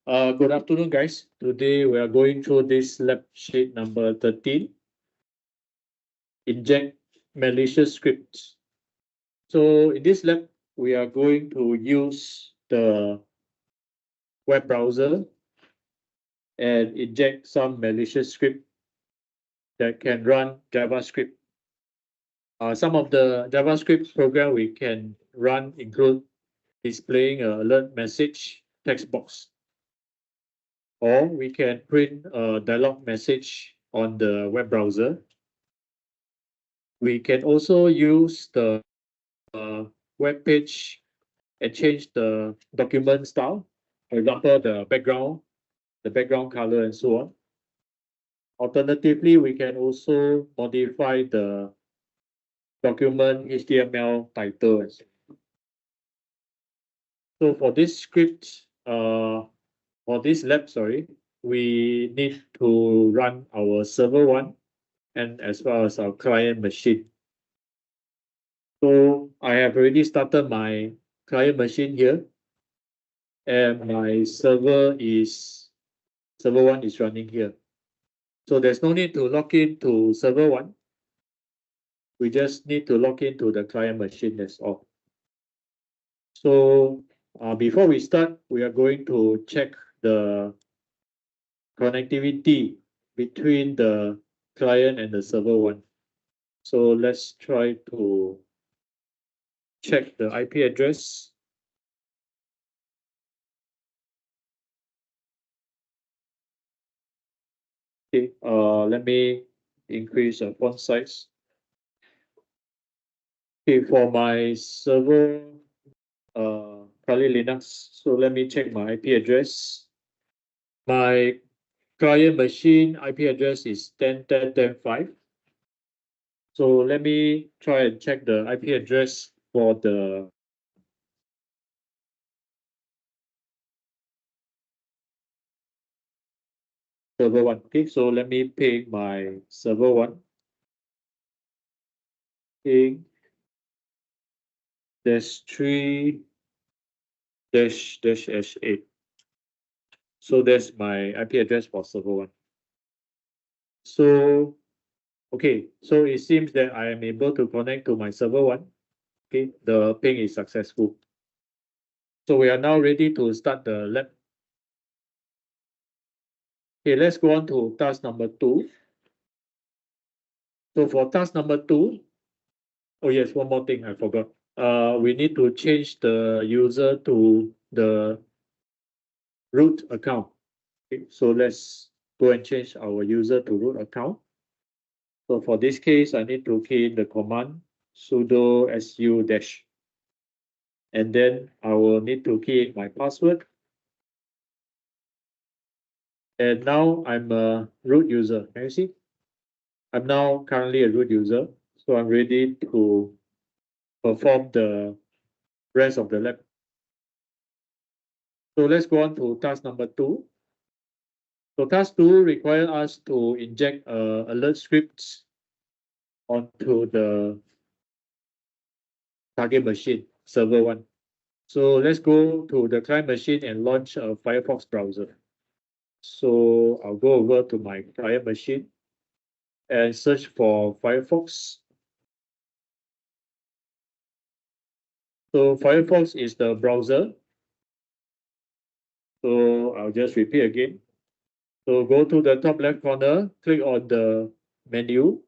Good afternoon, guys. Today we are going through this lab sheet number 13, Inject Malicious Scripts. So in this lab, we are going to use the web browser and inject some malicious script that can run JavaScript. Some of the JavaScript program we can run include displaying an alert message text box, or we can print a dialog message on the web browser. We can also use the web page and change the document style, for example, the background color, and so on. Alternatively, we can also modify the document HTML title. So for this script, for this lab, sorry, we need to run our server one and as well as our client machine. So I have already started my client machine here, and my server one is running here. So there's no need to log in to server one. We just need to log into the client machine, that's all. So before we start, we are going to check the connectivity between the client and the server one. So let's try to check the IP address. Okay, let me increase the font size. Okay, for my server, Kali Linux, so let me check my IP address. My client machine IP address is 10.10.10.5. So let me try and check the IP address for the server one. Okay, so let me ping my server one. Ping -3 -8. So that's my IP address for server one. So okay, so it seems that I am able to connect to my server one. Okay, the ping is successful. So we are now ready to start the lab. Okay, let's go on to task number 2. So for task number 2, oh yes, one more thing I forgot. We need to change the user to the root account. Okay, so let's go and change our user to root account. So for this case, I need to key in the command sudo su dash. And then I will need to key in my password. And now I'm a root user. Can you see? I'm now currently a root user. So I'm ready to perform the rest of the lab. So let's go on to task number 2. So task 2 requires us to inject alert scripts onto the target machine, server one. So let's go to the client machine and launch a Firefox browser. So I'll go over to my client machine and search for Firefox. So Firefox is the browser. So I'll just repeat again. So go to the top left corner, click on the menu,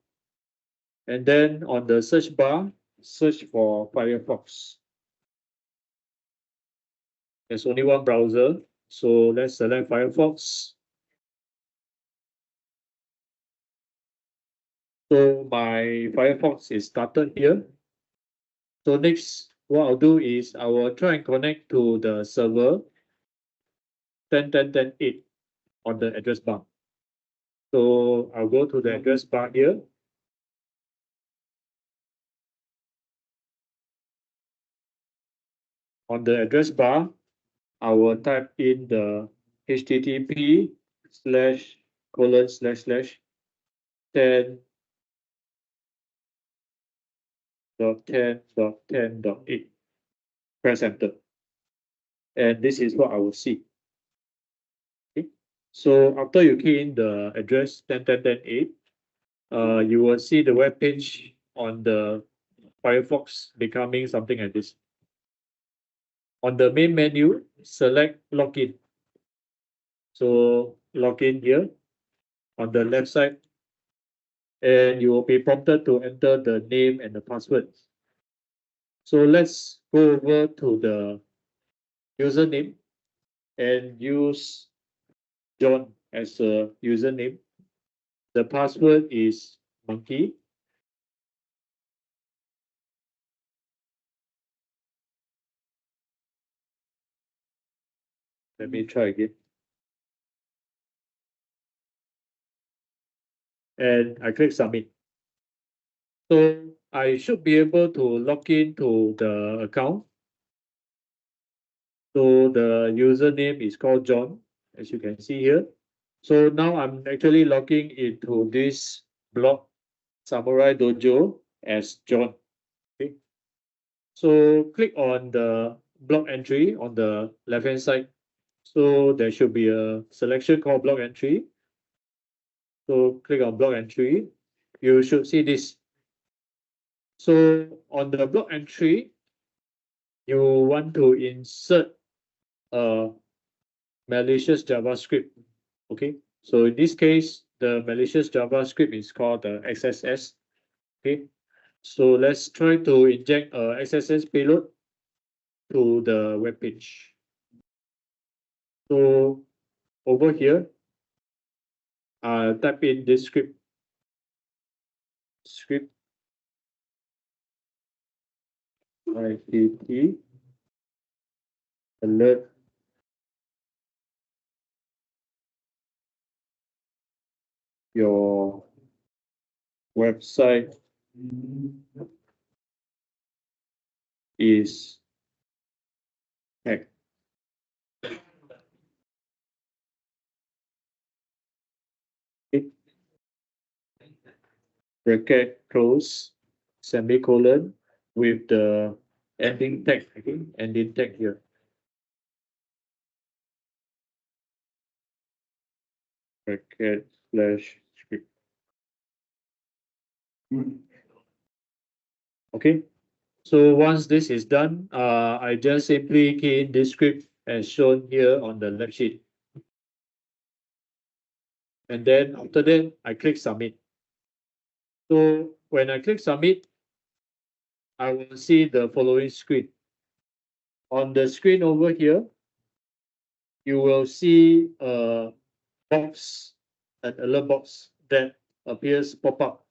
and then on the search bar, search for Firefox. There's only one browser, so let's select Firefox. So my Firefox is started here. So next, what I'll do is I will try and connect to the server 10.10.10.8 on the address bar. So I'll go to the address bar here. On the address bar, I will type in the http://10.10.10.8. Press enter. And this is what I will see. So after you key in the address 10.10.10.8, you will see the web page on the Firefox becoming something like this. On the main menu, select login. So login here on the left side, and you will be prompted to enter the name and the password. So let's go over to the username and use John as a username. The password is monkey. Let me try again. And I click submit. So I should be able to log into the account. So the username is called John, as you can see here. So now I'm actually logging into this blog Samurai Dojo as John. Okay. So click on the blog entry on the left hand side. So there should be a selection called blog entry. So click on blog entry. You should see this. So on the blog entry, you want to insert a malicious JavaScript. Okay. So in this case, the malicious JavaScript is called the XSS. Okay. So let's try to inject a XSS payload to the web page. So over here, type in this script SVT alert your website is hacked. Okay. Bracket close semicolon with the ending tag. Okay, ending tag here. Bracket slash script. Okay. So once this is done, I just simply key in this script as shown here on the left sheet. And then after that, I click submit. So when I click submit, I will see the following screen. On the screen over here, you will see a box, an alert box that appears pop up.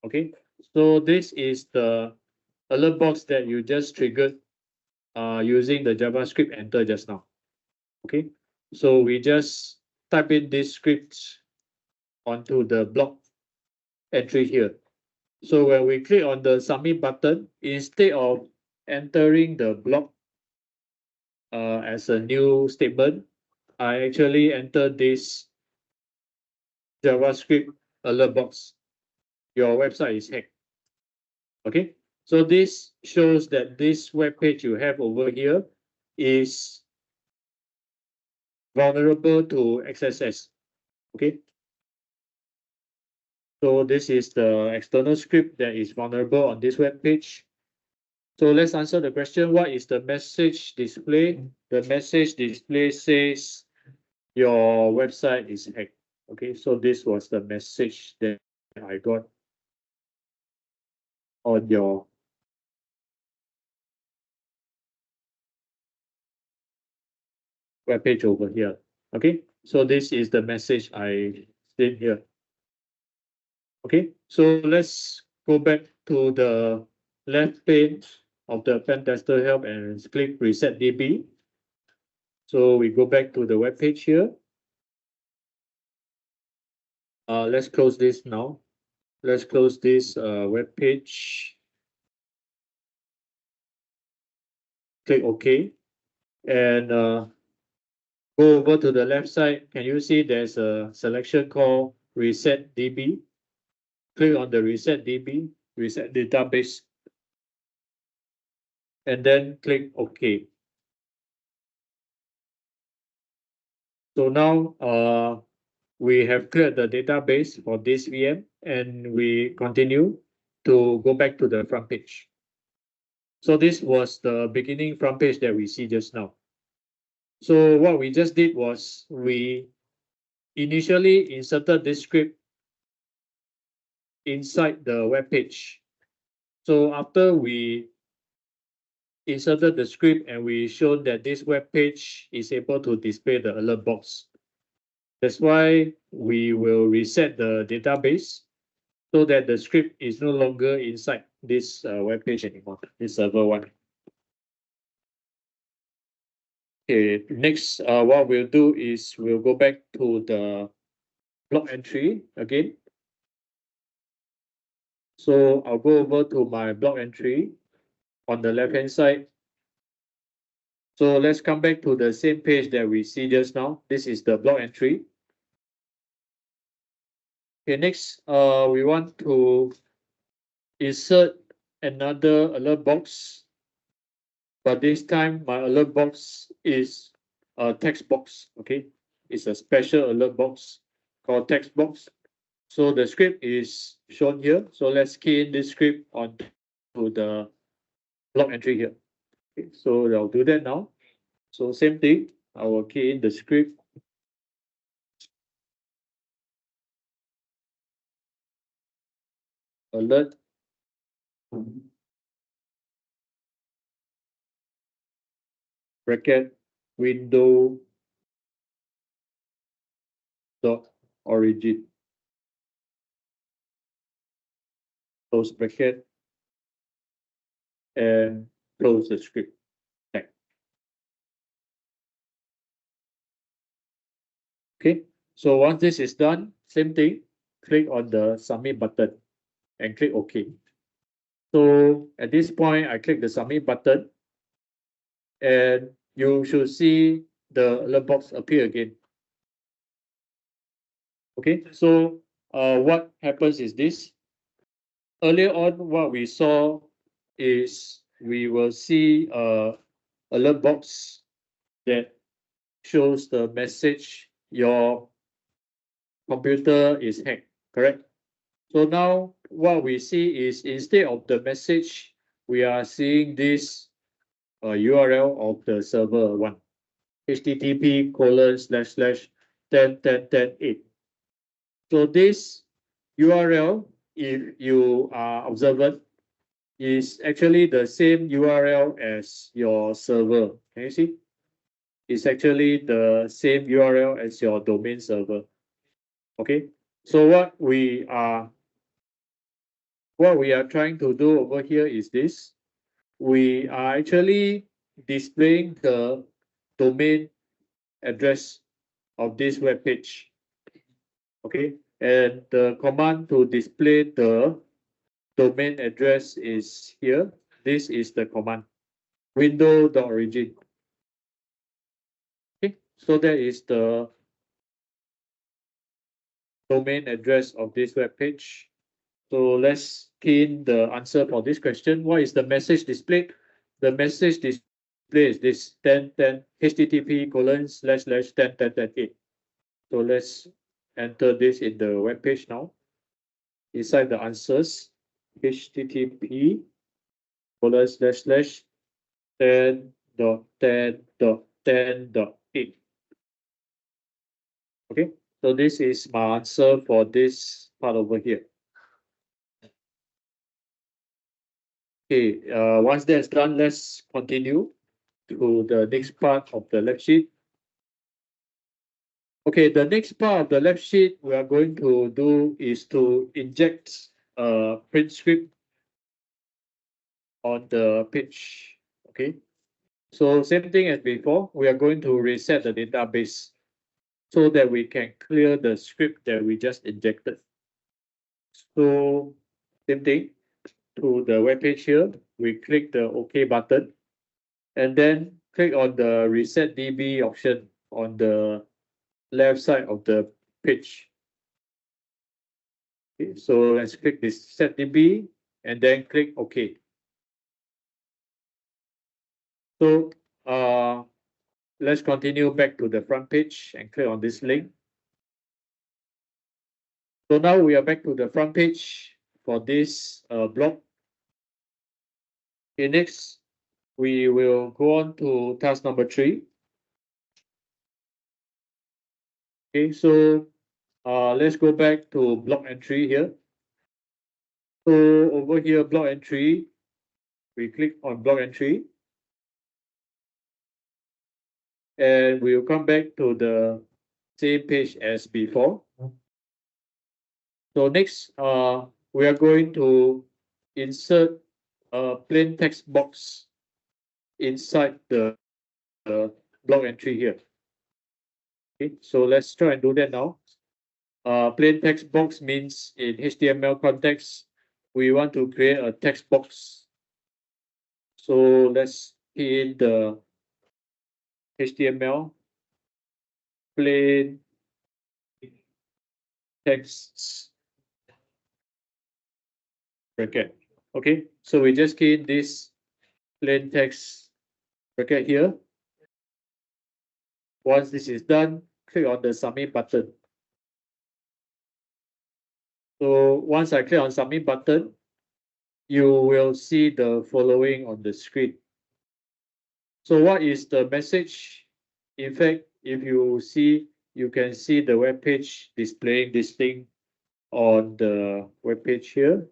Okay, so this is the alert box that you just triggered using the JavaScript enter just now. Okay, so we just type in this script onto the block entry here. So when we click on the submit button, instead of entering the block as a new statement, I actually enter this JavaScript alert box. Your website is hacked. Okay, so this shows that this web page you have over here is vulnerable to XSS. Okay, so this is the external script that is vulnerable on this web page. So let's answer the question, what is the message display? The message display says your website is hacked. Okay, so this was the message that I got on your web page over here. Okay, so this is the message I did here. Okay, so let's go back to the left page of the pen tester help and click reset DB. So we go back to the web page here. Let's close this now. Let's close this web page. Click OK. And go over to the left side. Can you see there's a selection called Reset DB? Click on the Reset DB, Reset Database, and then click OK. So now we have cleared the database for this VM and we continue to go back to the front page. So this was the beginning front page that we see just now. So what we just did was we initially inserted this script inside the web page. So after we inserted the script and we showed that this web page is able to display the alert box. That's why we will reset the database so that the script is no longer inside this web page anymore, this server one. Okay, next, what we'll do is we'll go back to the block entry again. So I'll go over to my block entry on the left hand side. So let's come back to the same page that we see just now. This is the block entry. Okay, next, we want to insert another alert box, but this time my alert box is a text box. Okay, it's a special alert box called text box. So the script is shown here. So let's key in this script onto the block entry here. Okay, so I'll do that now. So same thing, I will key in the script. Alert. Bracket window dot origin. Close bracket and close the script. Okay, so once this is done, same thing, click on the submit button and click OK. So at this point, I click the submit button and you should see the alert box appear again. Okay, so what happens is this. Earlier on, what we saw is we will see a alert box that shows the message your computer is hacked, correct? So now what we see is instead of the message, we are seeing this URL of the server one, http://10.10.10.8. So this URL, if you are observant, is actually the same URL as your server. Can you see? It's actually the same URL as your domain server. Okay, so what we are trying to do over here is this. We are actually displaying the domain address of this web page. Okay, and the command to display the domain address is here. This is the command window.origin. Okay, so that is the domain address of this web page. So let's key in the answer for this question. What is the message displayed? The message display is this 10.10 http://10.10.8. So let's enter this in the web page now. Inside the answers, http://10.10.10.8. Okay, so this is my answer for this part over here. Okay, once that's done, let's continue to the next part of the lab sheet. Okay, the next part of the lab sheet we are going to do is to inject a print script on the page. Okay, so same thing as before, we are going to reset the database so that we can clear the script that we just injected. So same thing, to the web page here, we click the OK button and then click on the reset DB option on the left side of the page. Okay, so let's click this set DB and then click OK. So let's continue back to the front page and click on this link. So now we are back to the front page for this blog. Okay, next we will go on to task number 3. Okay, so let's go back to block entry here. So over here, block entry, we click on block entry. And we'll come back to the same page as before. So next, we are going to insert a plain text box inside the block entry here. Okay, so let's try and do that now. Plain text box means in HTML context, we want to create a text box. So let's key in the HTML plain text bracket. Okay, so we just key in this plain text bracket here. Once this is done, click on the submit button. So once I click on submit button, you will see the following on the screen. So what is the message? In fact, if you see, you can see the web page displaying this thing on the web page here.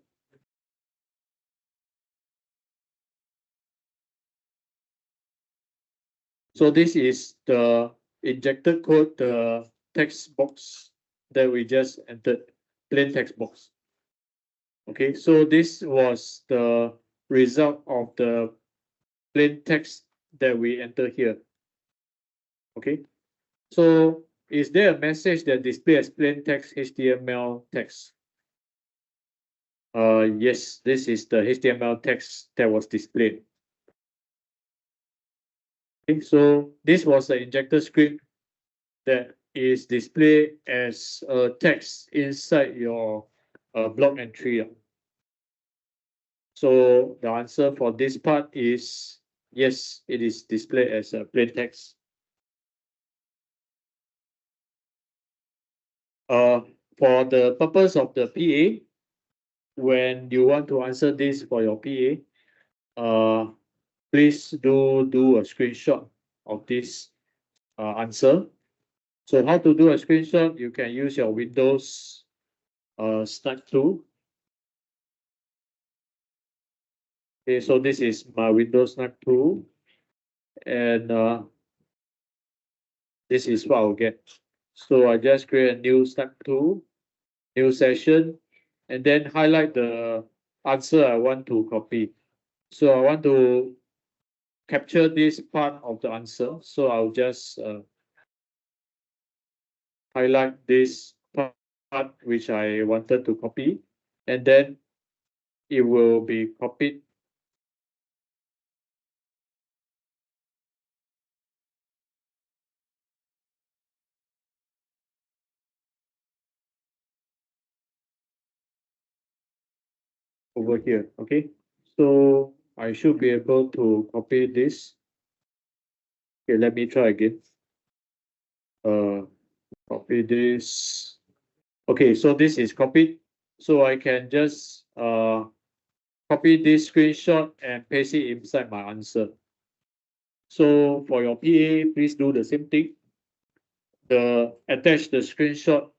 So this is the injected code, the text box that we just entered, plain text box. Okay, so this was the result of the plain text that we enter here. Okay, so is there a message that displays as plain text HTML text? Yes, this is the HTML text that was displayed. Okay, so this was the injector script that is displayed as a text inside your block entry. So the answer for this part is yes, it is displayed as a plain text. For the purpose of the PA, when you want to answer this for your PA, please do a screenshot of this answer. So how to do a screenshot? You can use your Windows snap tool. Okay, so this is my Windows snap tool, and this is what I'll get. So I just create a new snap tool, new session, and then highlight the answer I want to copy. So I want to capture this part of the answer. So I'll just highlight this part which I wanted to copy, and then it will be copied over here. Okay, so I should be able to copy this. Okay, let me try again. Copy this. Okay, so this is copied. So I can just copy this screenshot and paste it inside my answer. So for your PA, please do the same thing. Attach the screenshot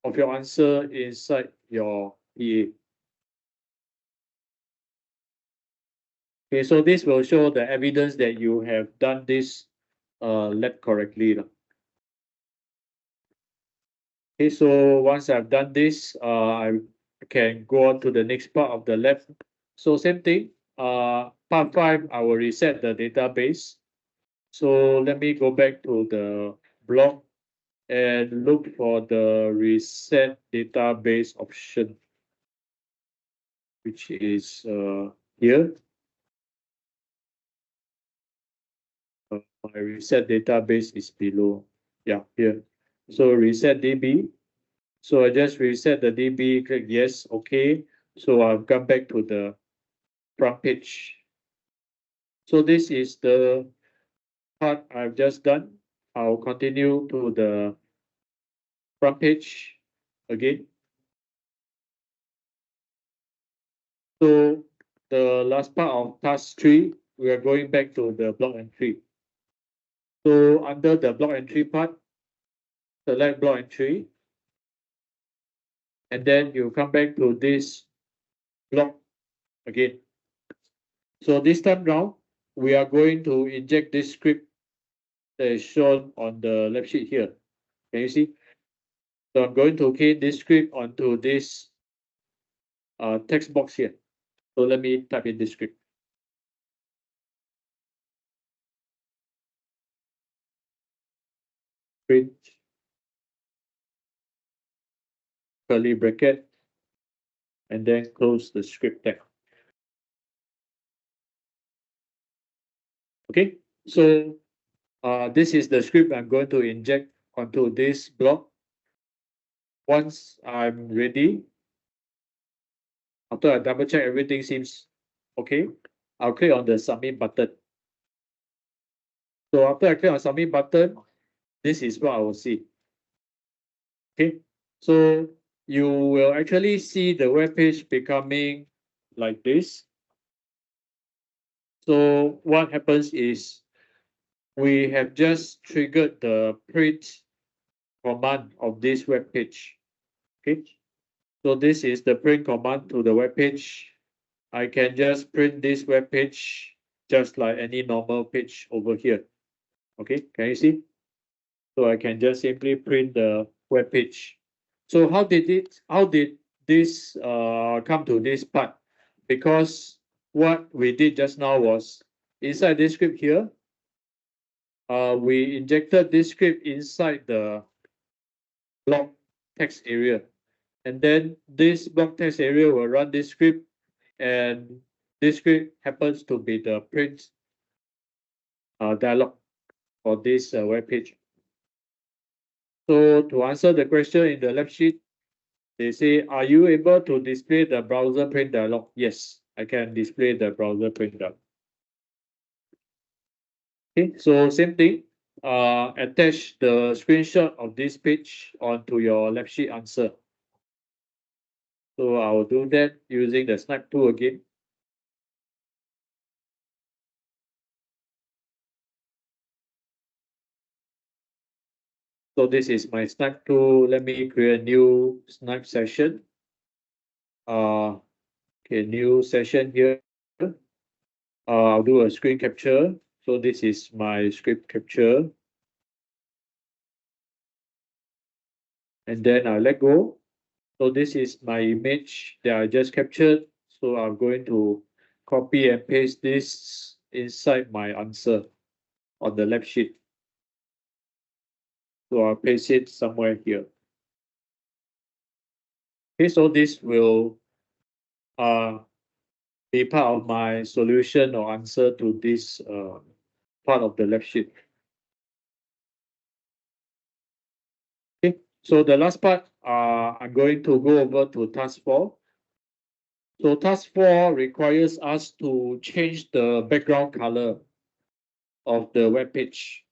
of your answer inside your PA. Okay, so this will show the evidence that you have done this lab correctly. Okay, so once I've done this, I can go on to the next part of the lab. So same thing, part 5, I will reset the database. So let me go back to the blog and look for the reset database option, which is here. My reset database is below. Yeah, here. So reset DB. So I just reset the DB, click yes, okay. So I've come back to the front page. So this is the part I've just done, I'll continue to the front page again. So the last part of task 3, we are going back to the block entry. So under the block entry part, select block entry, and then you come back to this block again. So this time round, we are going to inject this script that is shown on the left sheet here. Can you see? So I'm going to key this script onto this text box here. So let me type in this script. Print curly bracket and then close the script tag. Okay, so this is the script I'm going to inject onto this block. Once I'm ready, after I double check everything seems okay, I'll click on the submit button. So after I click on submit button, this is what I will see. Okay, so you will actually see the web page becoming like this. So what happens is we have just triggered the print command of this web page. Okay, so this is the print command to the web page. I can just print this web page just like any normal page over here. Okay, can you see? So I can just simply print the web page. So how did this come to this part? Because what we did just now was inside this script here, we injected this script inside the block text area. And then this block text area will run this script, and this script happens to be the print dialog for this web page. So to answer the question in the left sheet, they say, are you able to display the browser print dialog? Yes, I can display the browser print dialog. Okay, so same thing. Attach the screenshot of this page onto your left sheet answer. So I'll do that using the snap tool again. So this is my snap tool. Let me create a new snap session. Okay, new session here. I'll do a screen capture. So this is my script capture. And then I'll let go. So this is my image that I just captured. So I'm going to copy and paste this inside my answer on the left sheet. So I'll paste it somewhere here. Okay, so this will be part of my solution or answer to this part of the left sheet. Okay, so the last part, I'm going to go over to task 4. So task 4 requires us to change the background color of the web page.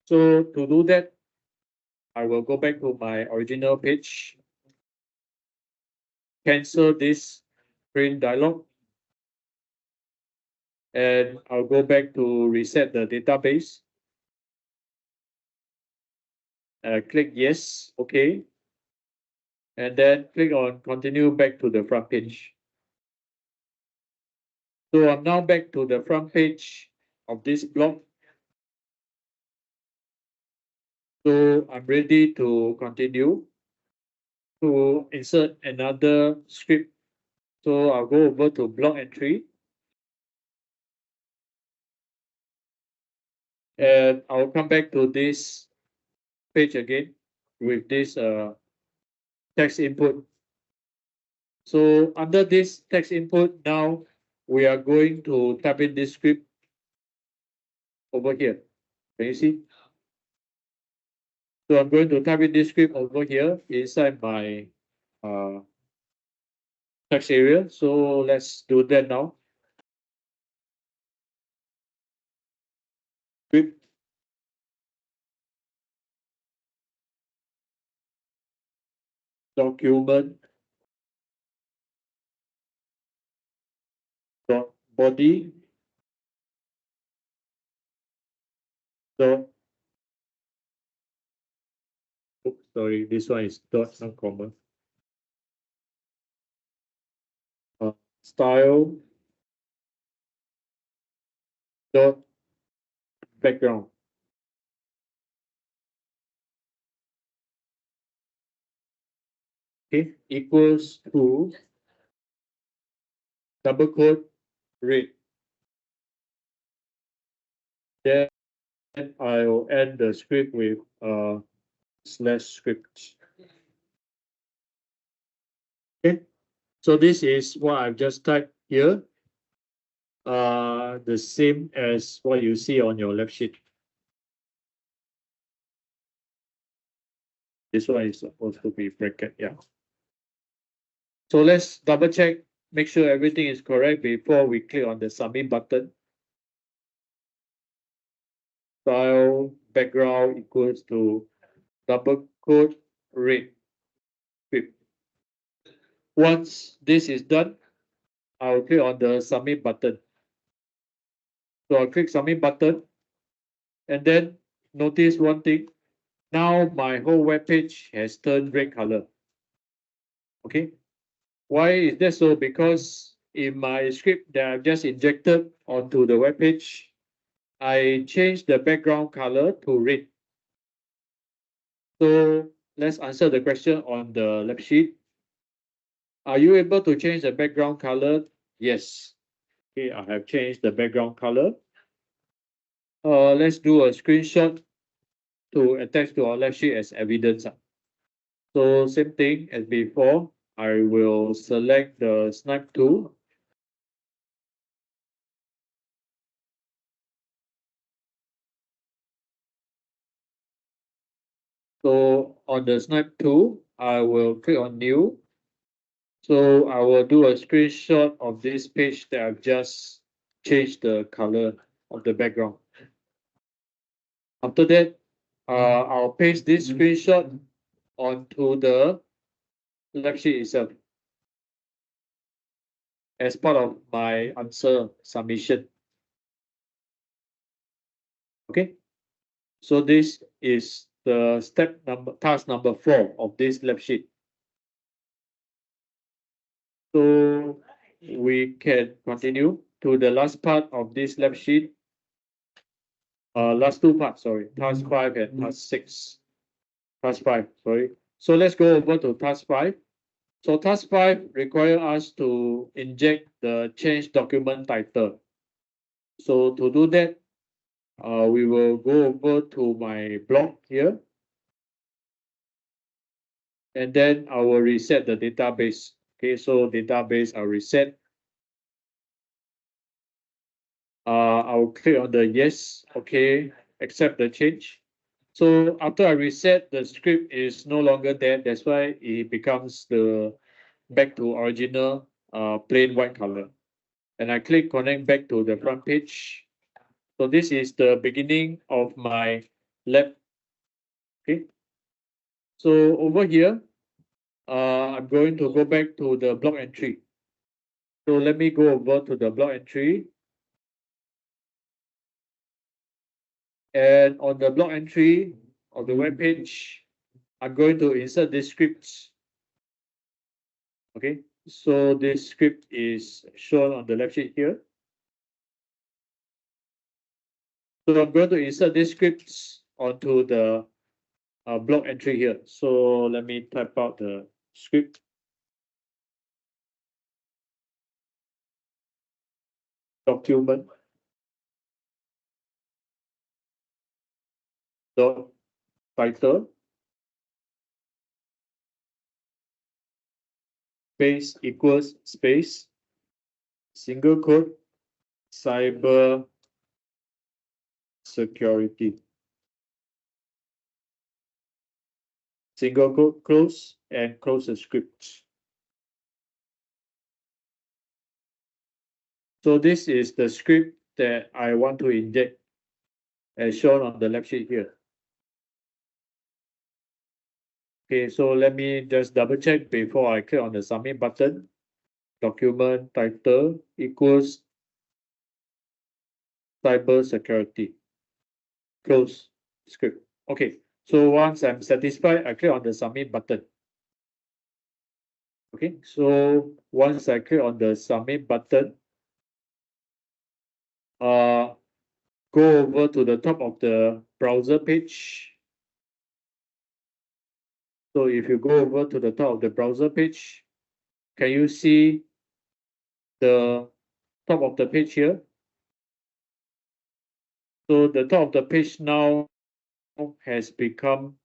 So to do that, I will go back to my original page, cancel this print dialog, and I'll go back to reset the database. Click yes, okay. And then click on continue back to the front page. So I'm now back to the front page of this blog. So I'm ready to continue to insert another script. So I'll go over to block entry. And I'll come back to this page again with this text input. So under this text input, now we are going to type in this script over here. Can you see? So I'm going to type in this script over here inside my text area. So let's do that now. script document dot body dot, oops, sorry, this one is dot non-comma, style dot background. Okay, equals to double quote red. Then I'll end the script with slash script. Okay, so this is what I've just typed here. The same as what you see on your left sheet. This one is supposed to be bracket, yeah. So let's double check, make sure everything is correct before we click on the submit button. Style background equals to double quote red script. Once this is done, I'll click on the submit button. So I'll click submit button, and then notice one thing. Now my whole web page has turned red color. Okay. Why is that so? Because in my script that I've just injected onto the web page, I changed the background color to red. So let's answer the question on the left sheet. Are you able to change the background color? Yes. Okay, I have changed the background color. Let's do a screenshot to attach to our left sheet as evidence. So same thing as before, I will select the snipe tool. So on the snipe tool, I will click on new. So I will do a screenshot of this page that I've just changed the color of the background. After that, I'll paste this screenshot onto the left sheet itself as part of my answer submission. Okay, so this is the task number 4 of this lab sheet. So we can continue to the last part of this lab sheet. Last two parts, sorry, task 5 and task 6. Task 5, sorry. So let's go over to task 5. So task 5 requires us to inject the change document title. So to do that, we will go over to my blog here. And then I will reset the database. Okay, so database I'll reset. I'll click on the yes, okay, accept the change. So after I reset, the script is no longer there. That's why it becomes the back to original plain white color. And I click connect back to the front page. So this is the beginning of my lab. Okay. So over here, I'm going to go back to the block entry. So let me go over to the block entry. And on the block entry of the web page, I'm going to insert this script. Okay, so this script is shown on the left sheet here. So I'm going to insert this scripts onto the block entry here. So let me type out the script. Document dot title space equals space single quote cyber security single quote close and close the script. So this is the script that I want to inject as shown on the left sheet here. Okay, so let me just double check before I click on the submit button. Document title equals cyber security. Close script. Okay, so once I'm satisfied, I click on the submit button. Okay, so once I click on the submit button, go over to the top of the browser page. So if you go over to the top of the browser page, can you see the top of the page here? So the top of the page now has become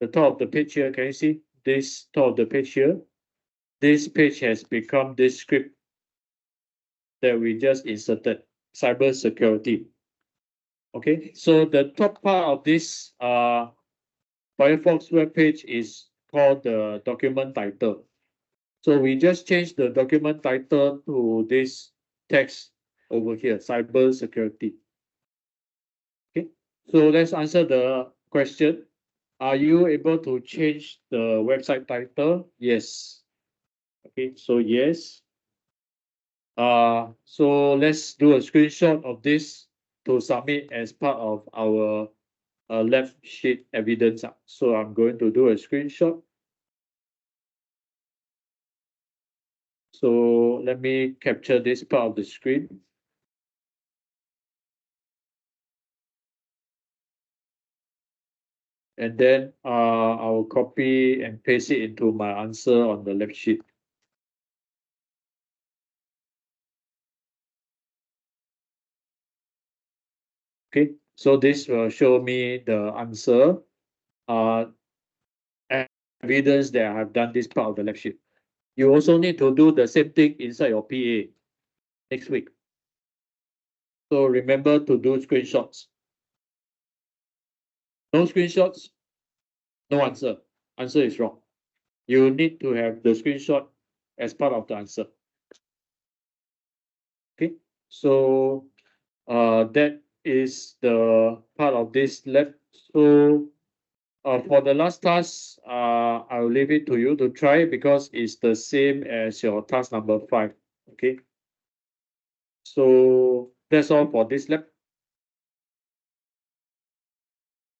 the top of the page here. Can you see this top of the page here? This page has become this script that we just inserted, cyber security. Okay, so the top part of this Firefox web page is called the document title. So we just changed the document title to this text over here, cyber security. Okay, so let's answer the question. Are you able to change the website title? Yes. Okay, so yes. So let's do a screenshot of this to submit as part of our left sheet evidence. So I'm going to do a screenshot. So let me capture this part of the screen. And then I'll copy and paste it into my answer on the left sheet. Okay, so this will show me the answer, evidence that I have done this part of the left sheet. You also need to do the same thing inside your PA next week. So remember to do screenshots. No screenshots, no answer. Answer is wrong. You need to have the screenshot as part of the answer. Okay, so that is the part of this lab. So for the last task, I'll leave it to you to try because it's the same as your task number 5. Okay, so that's all for this lab.